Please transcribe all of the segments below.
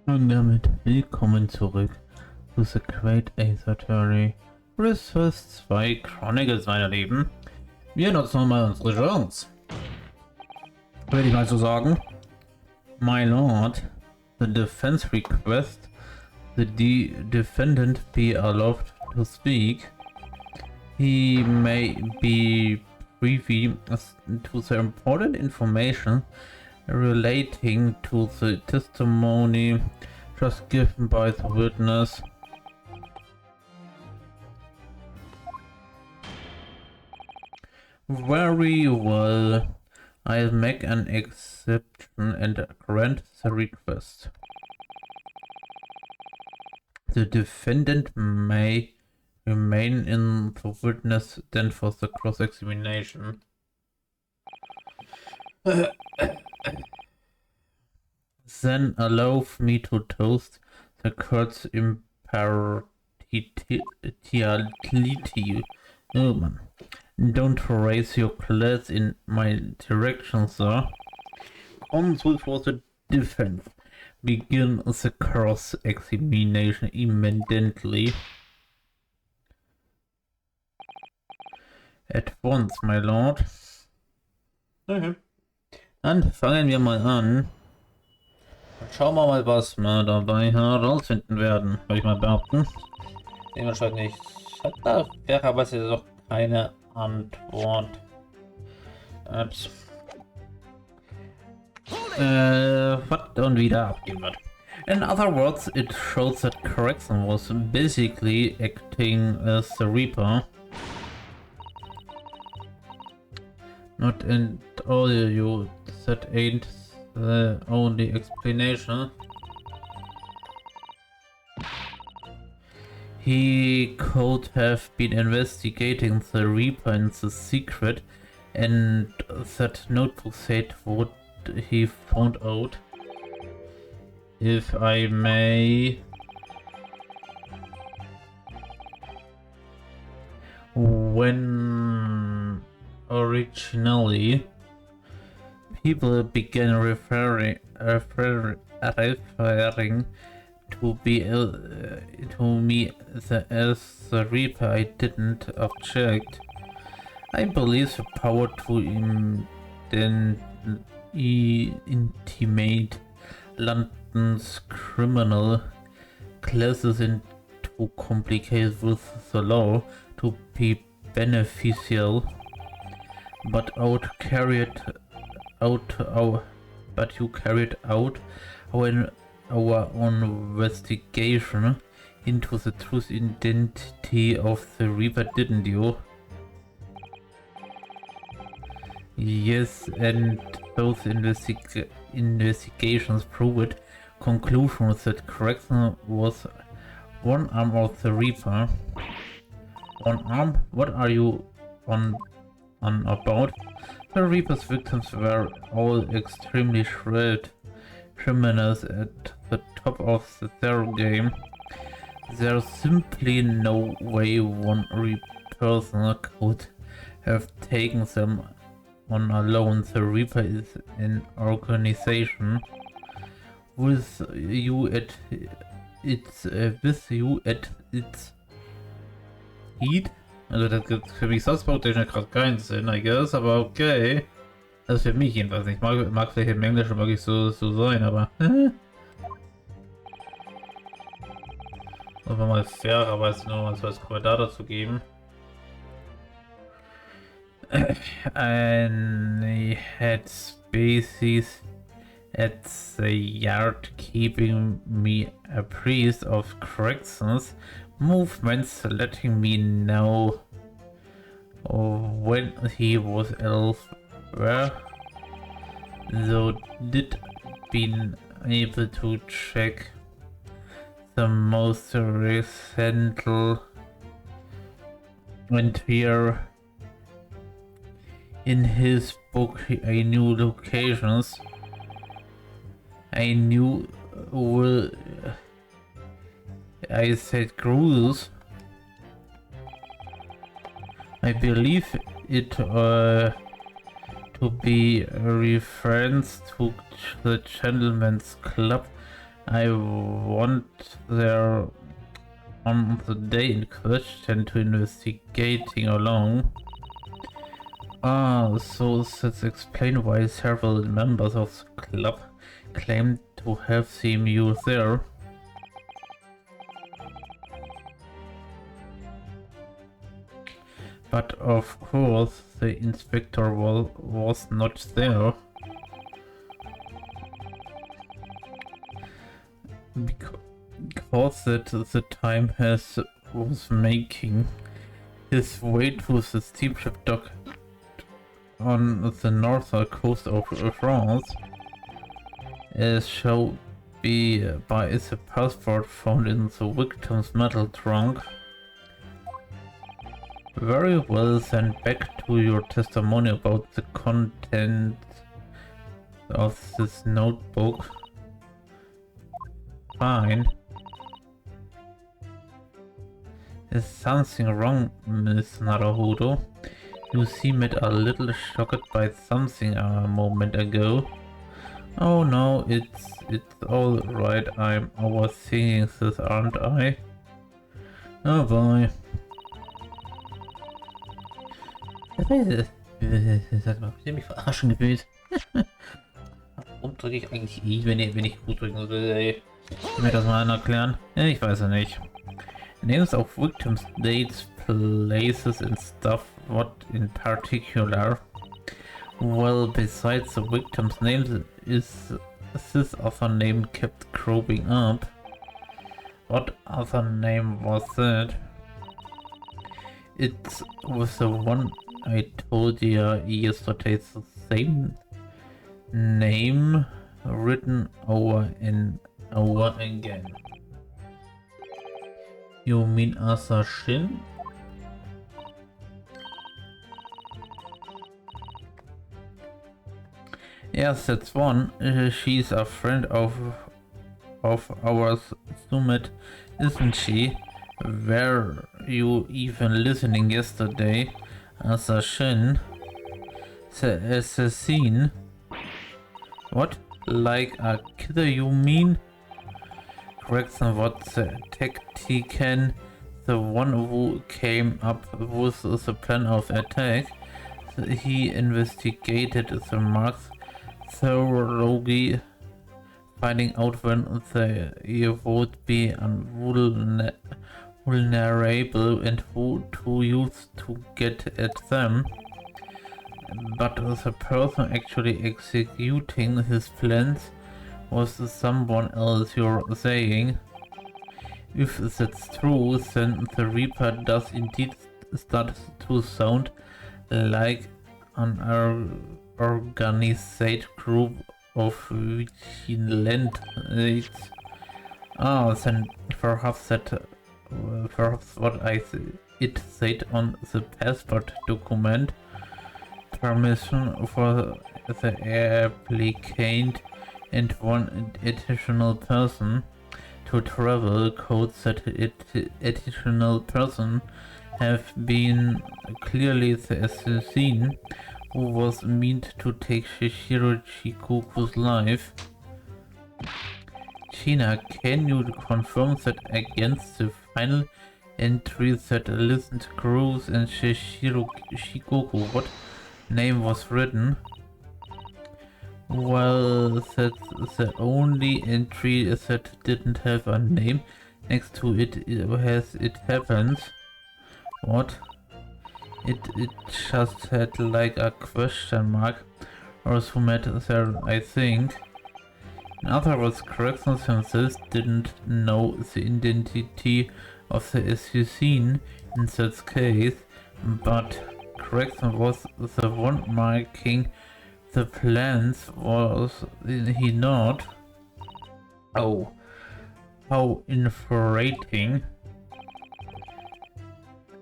Und damit willkommen zurück zu The Great Serie. Resist 2 Chronicles weiterleben. Wir nutzen nochmal unsere Chance. Würde ich mal so sagen. My Lord, the defense request the defendant be allowed to speak. He may be privy to the important information relating to the testimony just given by the witness. Very well, I'll make an exception and grant the request. The defendant may remain in the witness stand for the cross-examination. Then allow me to toast the court's impartiality. Oh man. Don't raise your glass in my direction, sir. Counsel for the defense. Begin the cross-examination immediately. At once, my lord. Okay. Dann fangen wir mal an. Schauen wir mal, was wir dabei herausfinden werden, würde ich mal behaupten. Dementsprechend nicht. Da wäre aber doch keine Antwort. Was dann wieder abgeben wird. In other words, it shows that Correction was basically acting as the Reaper. Not in all you, that ain't the only explanation. He could have been investigating the Reaper in the secret, and that notebook said what he found out. If I may... When originally people began referring to me as the Reaper, I didn't object. I believe the power to intimate London's criminal classes into complicate with the law to be beneficial, but you carried out our investigation into the true identity of the Reaper, didn't you? Yes, and those investigations proved conclusions that Correction was one arm of the Reaper. One arm? What are you on about? The Reaper's victims were all extremely shrewd criminals at the top of their game. There's simply no way one person could have taken them on alone. The Reaper is an organization with you at its heat. Also das gibt für mich Sourcebook-technisch gerade keinen Sinn, I guess, aber okay. Also für mich jedenfalls nicht. Mag vielleicht im Englischen wirklich so sein, aber... Muss man mal fairerweise nur mal so als Kommentar dazu geben. I had species at the yard keeping me abreast of Corrections movements, letting me know when he was elsewhere, though did been able to check the most recent entry in his book. I knew locations. I knew I said cruise. I believe it to be a reference to the Gentleman's Club I went there on the day in question to investigating along. Ah, so this explains why several members of the club claimed to have seen you there. But of course, the inspector was not there. Because at the time was making his way to the steamship dock on the northern coast of France, as shown by the passport found in the victim's metal trunk. Very well, then back to your testimony about the contents of this notebook. Fine. Is something wrong, Miss Naruhodo? You seemed a little shocked by something a moment ago. Oh no, it's all right. I'm overthinking this, aren't I? Oh boy. Sag mal, habt ihr mich verarschen gefühlt? Warum drücke ich eigentlich I, wenn ich gut drücken will, ey? Kann mir das mal einer erklären? Ja, ich weiß ja nicht. Names of victims, dates, places and stuff, what in particular? Well, besides the victim's names, is this other name kept cropping up? What other name was that? It was the one I told you yesterday, the same name written over and over again. You mean Aussage? Yes, that's one. She's a friend of ours, Summit, isn't she? Were you even listening yesterday? Assassin? The assassin? What? Like a killer, you mean? Correction, what the tactician, the one who came up with the plan of attack. He investigated the marks thoroughly, finding out when they would be vulnerable and who to use to get at them. But the person actually executing his plans was someone else, you're saying? If that's true, then the Reaper does indeed start to sound like an organized group of vigilantes. Ah, then perhaps what it said on the passport document. Permission for the applicant and one additional person to travel. Codes that additional person have been clearly the assassin who was meant to take Shishiro Shikoku's life. China, can you confirm that against the final entry that listened Cruz and Shishiro Shikoku, what name was written? Well, that's the only entry that didn't have a name next to it as it happens. What? It just had like a question mark or so there, I think. In other words, Corrections himself didn't know the identity of the assassin in that case, but Correction was the one marking the plans, was he not? Oh, how infuriating.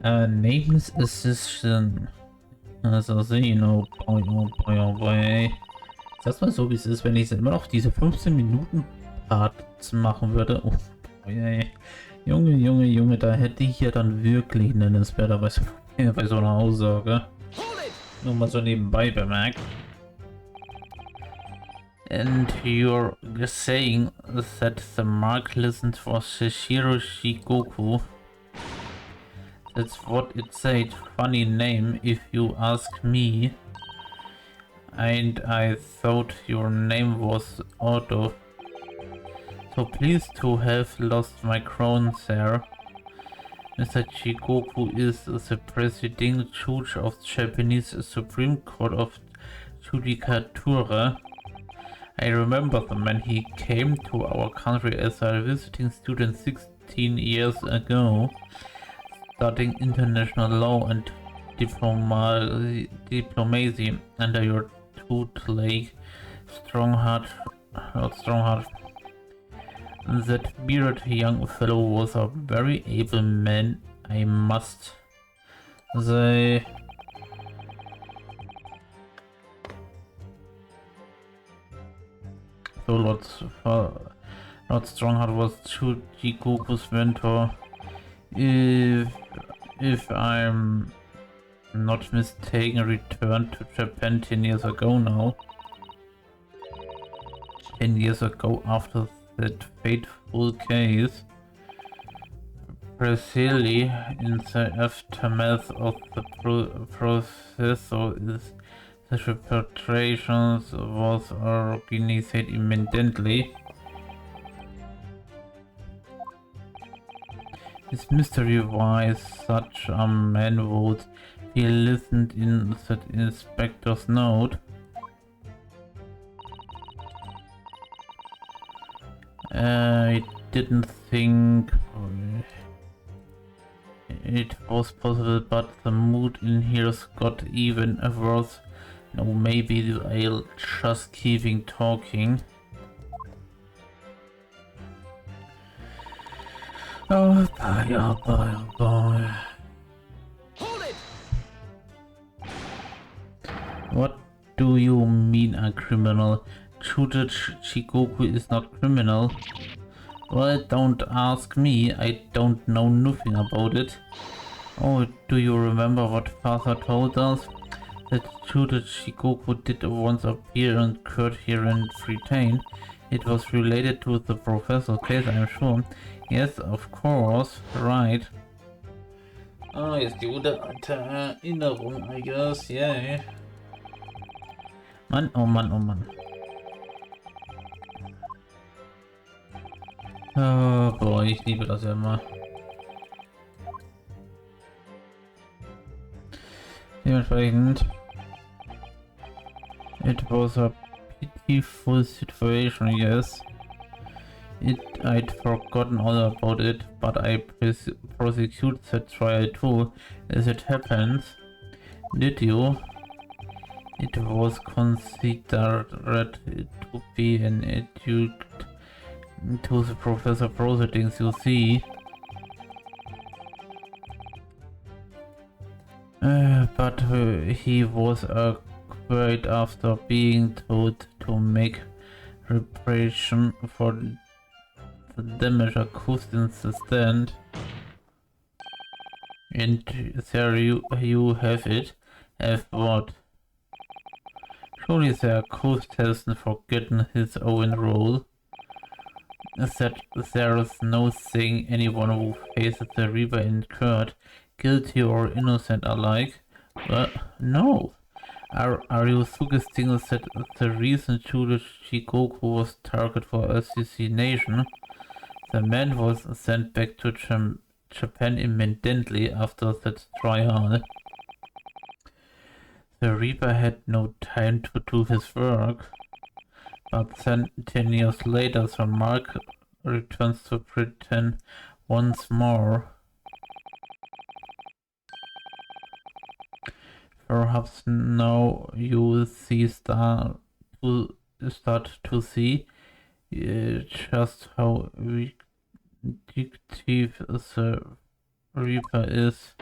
Names Assistant. Also sehen, oh boy, oh boy, oh boy. Sag's mal so, wie es ist, wenn ich immer noch diese 15 Minuten Parts machen würde. Oh boy, Junge, da hätte ich ja dann wirklich einen Nennenswerter bei so einer Aussage. Nur mal so nebenbei bemerkt. And you're saying that the mark listened for Shishiro Shigoku? That's what it said. Funny name if you ask me. And I thought your name was Otto. So pleased to have lost my crown, sir. Mr. Shigoku is the presiding judge of the Japanese Supreme Court of Judicature. I remember the man. He came to our country as a visiting student 16 years ago, studying international law and diplomacy under your tutelage. Strongheart. That bearded young fellow was a very able man, I must say. So Lord Strongheart was Chigoku's mentor. If I'm not mistaken, returned to Japan 10 years ago now. 10 years ago after that fateful case. Precisely in the aftermath of the process, so the repatriation was organized immediately. It's mystery why such a man would be listed in the inspector's note. I didn't think it was possible, but the mood in here's got even worse. No, maybe I'll just keep talking. Oh boy, oh boy, oh boy. Hold it! What do you mean a criminal? Judge Shigoku is not criminal. Well, don't ask me, I don't know nothing about it. Oh, do you remember what father told us? That Judge Shigoku did once appear in court here in Britain. It was related to the professor case, I'm sure. Yes, of course, right. Oh, jetzt die gute alte Erinnerung, I guess, yeah. Mann, oh Mann, oh Mann. Oh boy, ich liebe das ja immer. Dementsprechend, it was a pitiful situation, yes. I'd forgotten all about it, but I prosecute the trial too, as it happens. Did you? It was considered to be an adjunct to the professor proceedings, you see. But he was acquitted after being told to make reparation for the damage caused in the stand. And there you have it. Have what? Surely the accused hasn't forgotten his own role. That there is no saying anyone who faces the Reaper in court, guilty or innocent alike. Well, no. Are you suggesting that the reason Judge Shigoku was targeted for assassination? The man was sent back to Japan immediately after that trial. The Reaper had no time to do his work. But then 10 years later, the mark returns to Britain once more. Perhaps now you start to see just how vindictive the Reaper is.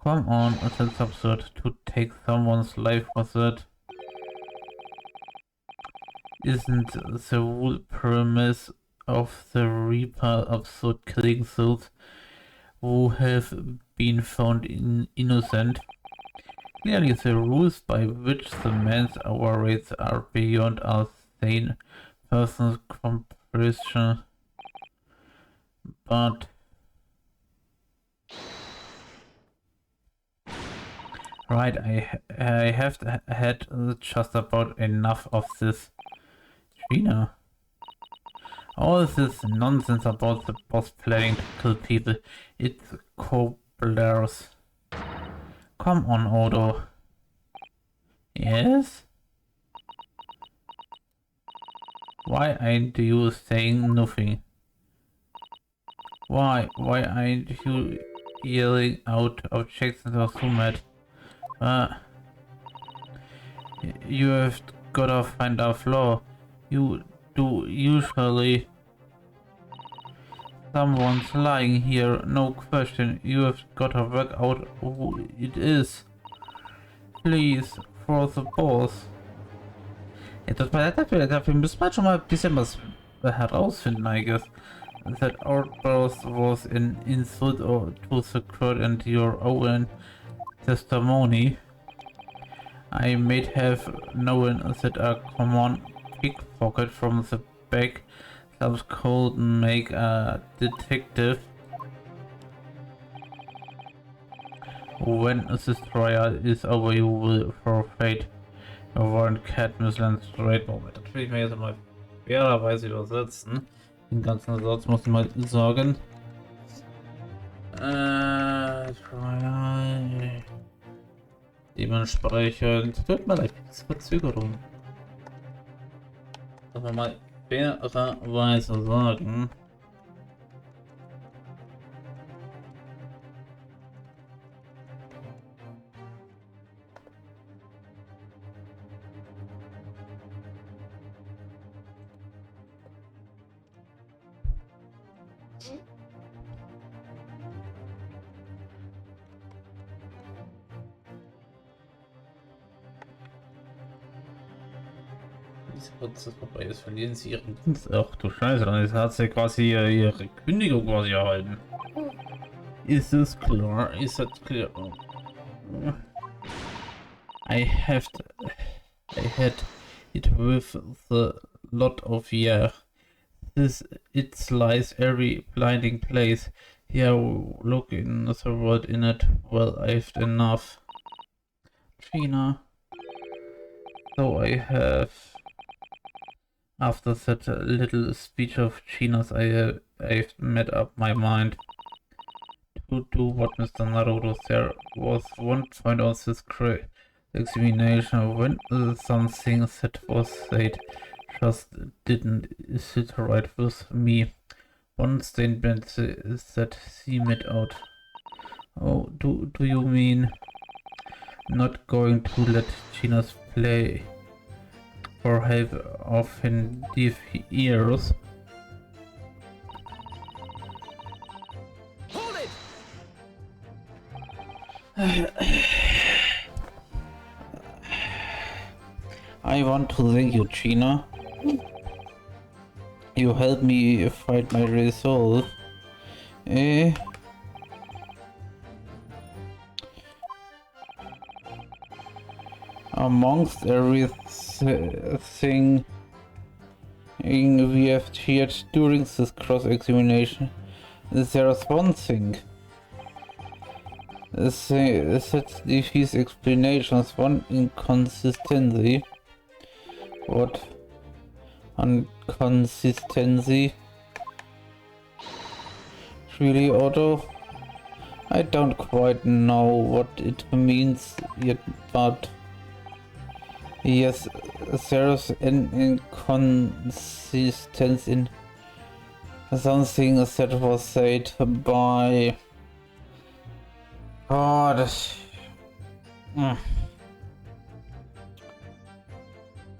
Come on, that's absurd to take someone's life for that. Isn't the whole premise of the Reaper absurd, killing those who have been found innocent? Clearly the rules by which the man's hour rates are beyond a sane person's comprehension. But right, I have had just about enough of this. Trina. All this nonsense about the boss planning to kill people. It's cobblers. Come on, Odo. Yes? Why aren't you saying nothing? Why aren't you yelling out objections or so mad? You have gotta find a flaw. You do usually. Someone's lying here, no question. You have gotta work out who it is. Please, for the boss. Ja, dafür müssen wir schon mal ein bisschen was herausfinden, I guess. That outburst was an insult to the crowd and your own testimony. I may have known that a common pickpocket from the back could make a detective. When this trial is over, you will forfeit your warrant. Cadmus lands straight. Moment, das will ich mir jetzt mal fairerweise übersetzen. Den ganzen Satz muss ich mal sagen. Trial. Dementsprechend tut mir leid, diese Verzögerung. Sollen wir mal fairerweise sagen. Kurz vorbei ist, verlieren sie ihren Dienst. Ach du Scheiße, dann hat sie quasi ihre Kündigung quasi erhalten. Ist das klar? Ist das klar? I had it with the lot of year. It lies every blinding place. Here, look in the world in it. Well, I've enough. Trina. So I have. After that little speech of Gina's, I've made up my mind to do what Mr. Naruto. There was one point of this examination when something that was said just didn't sit right with me. One statement that he made out. Oh, do you mean not going to let Gina's play for help of in deaf ears? Hold it! I want to thank you, Gina. You helped me fight my resolve. Amongst everything we have heard during this cross-examination, there's one thing. That these explanations, one inconsistency. What? Inconsistency? Really, Otto? I don't quite know what it means yet, but yes, there's an inconsistency in something that was said by... Oh, das...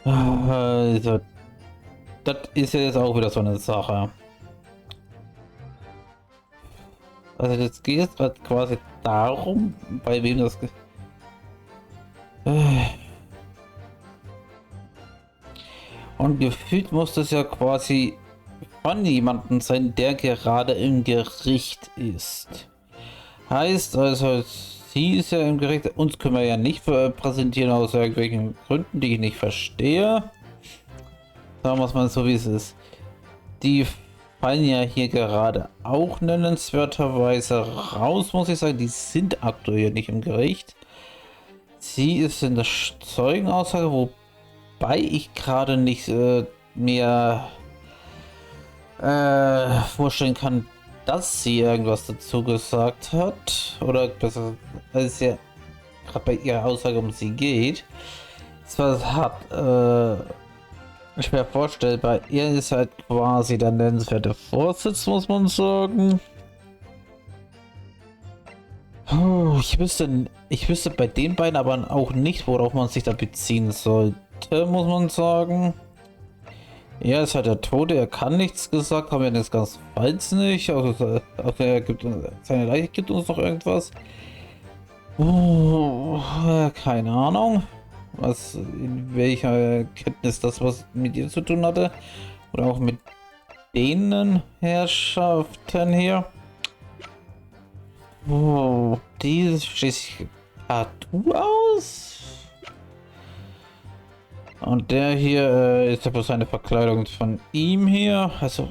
Also, das ist ja jetzt auch wieder so eine Sache. Also jetzt geht es gerade quasi darum, bei wem das... Und gefühlt muss das ja quasi von jemandem sein, der gerade im Gericht ist. Heißt also, sie ist ja im Gericht. Uns können wir ja nicht präsentieren aus irgendwelchen Gründen, die ich nicht verstehe. Sagen wir es mal so, wie es ist. Die fallen ja hier gerade auch nennenswerterweise raus, muss ich sagen. Die sind aktuell nicht im Gericht. Sie ist in der Zeugenaussage, wobei ich gerade nicht mehr vorstellen kann, dass sie irgendwas dazu gesagt hat. Oder besser, als es ja gerade bei ihrer Aussage um sie geht. Zwar hat schwer vorstellbar, er ist halt quasi der nennenswerte Vorsitz, muss man sagen. Ich wüsste bei den beiden aber auch nicht, worauf man sich da beziehen sollte, muss man sagen. Er ist halt der Tote, er kann nichts gesagt, haben wir das ganz falsch nicht. Also, er gibt seine Leiche gibt uns noch irgendwas. Keine Ahnung, in welcher Kenntnis das was mit ihr zu tun hatte. Oder auch mit denen Herrschaften hier. Dieses schließt Tattoo aus. Und der hier ist ja bloß eine Verkleidung von ihm hier. Also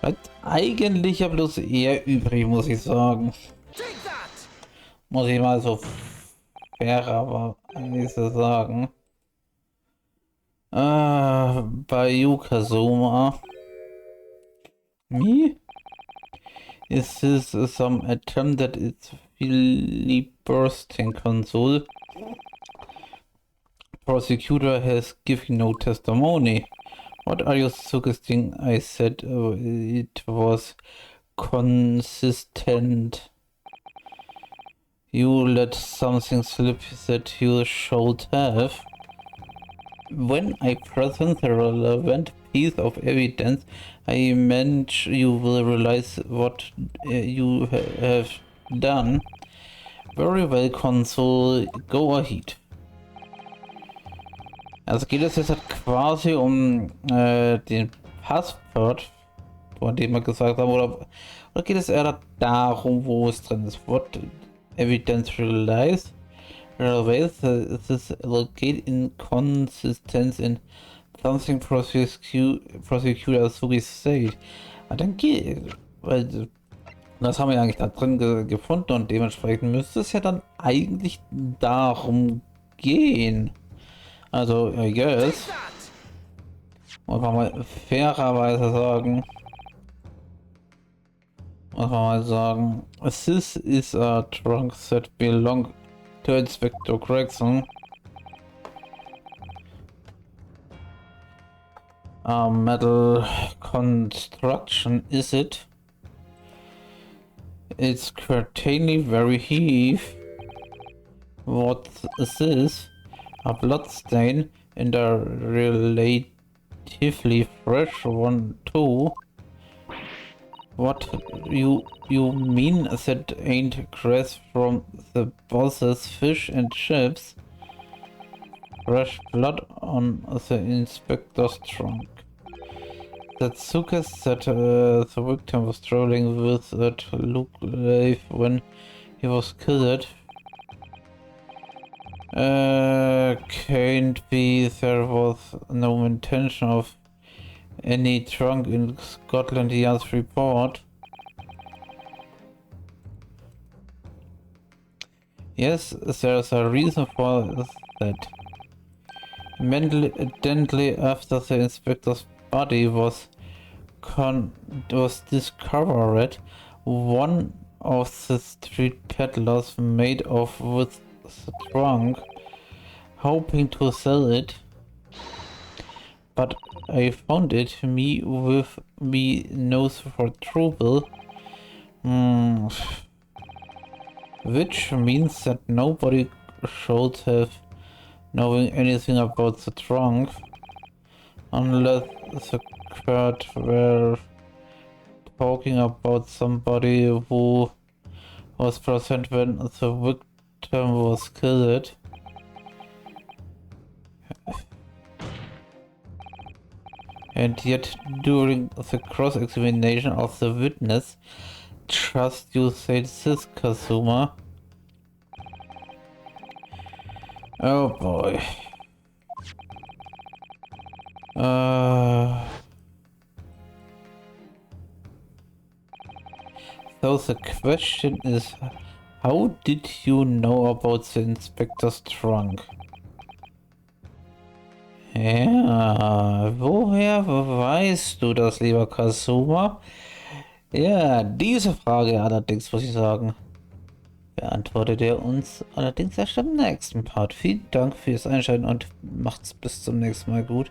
hat eigentlich ja bloß er übrig, muss ich sagen. Muss ich mal so fairerweise sagen. Bei Yukazuma. Me? Is this some attempt at its filibursting console? Prosecutor has given no testimony. What are you suggesting? I said it was consistent. You let something slip that you should have. When I present the relevant piece of evidence, I meant you will realize what you have done. Very well, Console, go ahead. Also geht es jetzt halt quasi um den Passwort, von dem wir gesagt haben, oder geht es eher darum, wo es drin ist? What evidence relies? This locate inconsistency in something prosecutor so we say. Dann geht, weil das haben wir eigentlich da drin gefunden und dementsprechend müsste es ja dann eigentlich darum gehen. Also, I guess. Muss man mal fairerweise sagen. Muss man mal sagen. This is a trunk that belong to Inspector Gregson. A metal construction, is it? It's certainly very heavy. What is this? A bloodstain and a relatively fresh one too. What you mean that ain't grass from the boss's fish and chips? Fresh blood on the inspector's trunk. The suitcase that the victim was traveling with at Luke Life when he was killed. Can't be there was no intention of any trunk in Scotland Yard's report. Yes, there's a reason for that. Immediately after the inspector's body was discovered, one of the street peddlers made off with the trunk, hoping to sell it. But I found it, me with me nose for trouble. Which means that nobody should have knowing anything about the trunk, unless the crowd were talking about somebody who was present when the victim was killed. And yet, during the cross-examination of the witness, trust you say this, Kazuma, Oh boy. So the question is, how did you know about the inspector's trunk? Ja, woher weißt du das, lieber Kasuma? Ja, diese Frage allerdings, muss ich sagen, beantwortet er uns allerdings erst im nächsten Part. Vielen Dank fürs Einschalten und macht's bis zum nächsten Mal gut.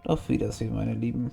Und auf Wiedersehen, meine Lieben.